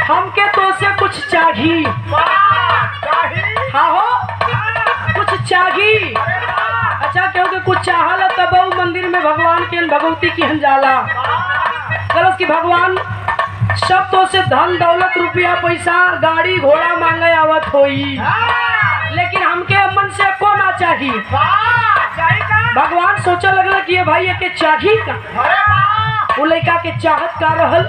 हमके तो से कुछ चाहिए। हाँ हो कुछ चाहिए। अच्छा क्योंकि कुछ चाहला तब मंदिर में भगवान के भगवती की हंजाला कलश की भगवान सब तो से धन दौलत रुपया पैसा गाड़ी घोड़ा मांगे आवत होई, लेकिन हमके मन से को ना चाहिए। भगवान सोचा लगल कि ये भाई के चाहिए का वो लड़का के चाहत का रहल।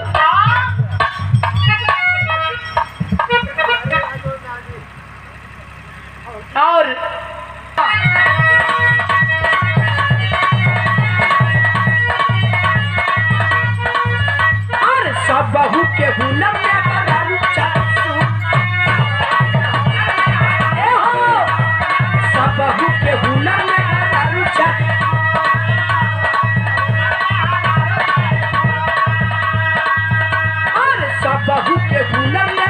और सब बहू के हुनर में सब बहू के हुनर में सब बहू के हुनर में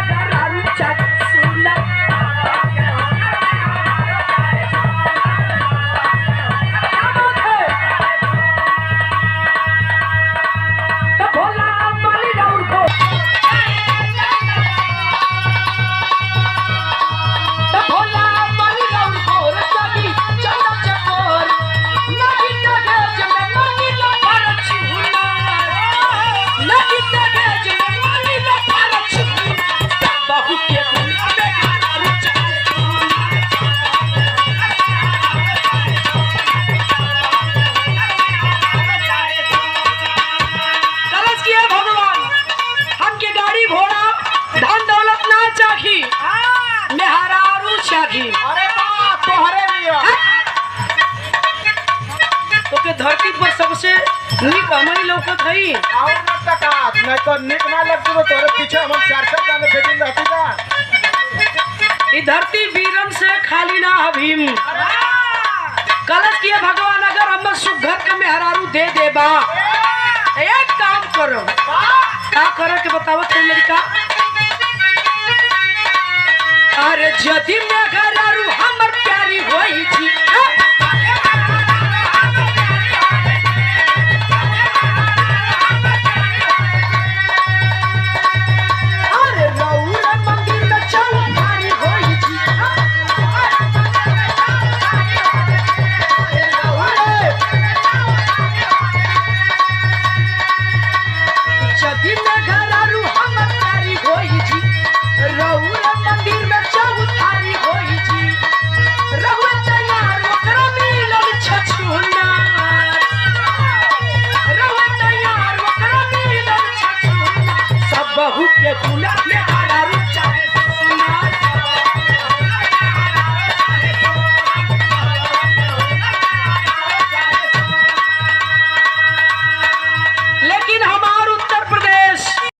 धरती पर सबसे निक हमारी लौकत है। और न टका नहीं तो निक ना लगती तो तोरे पीछे हम चार गाने बेटिन रहती ना। ये धरती वीरन से खाली ना भीम कलश किए भगवान अगर हम सुघर के मेहरारू दे देबा एक काम करो क्या करो के बताओ तुम लड़का। अरे जदि मेहरारू हमर प्यारी होई थी बहू के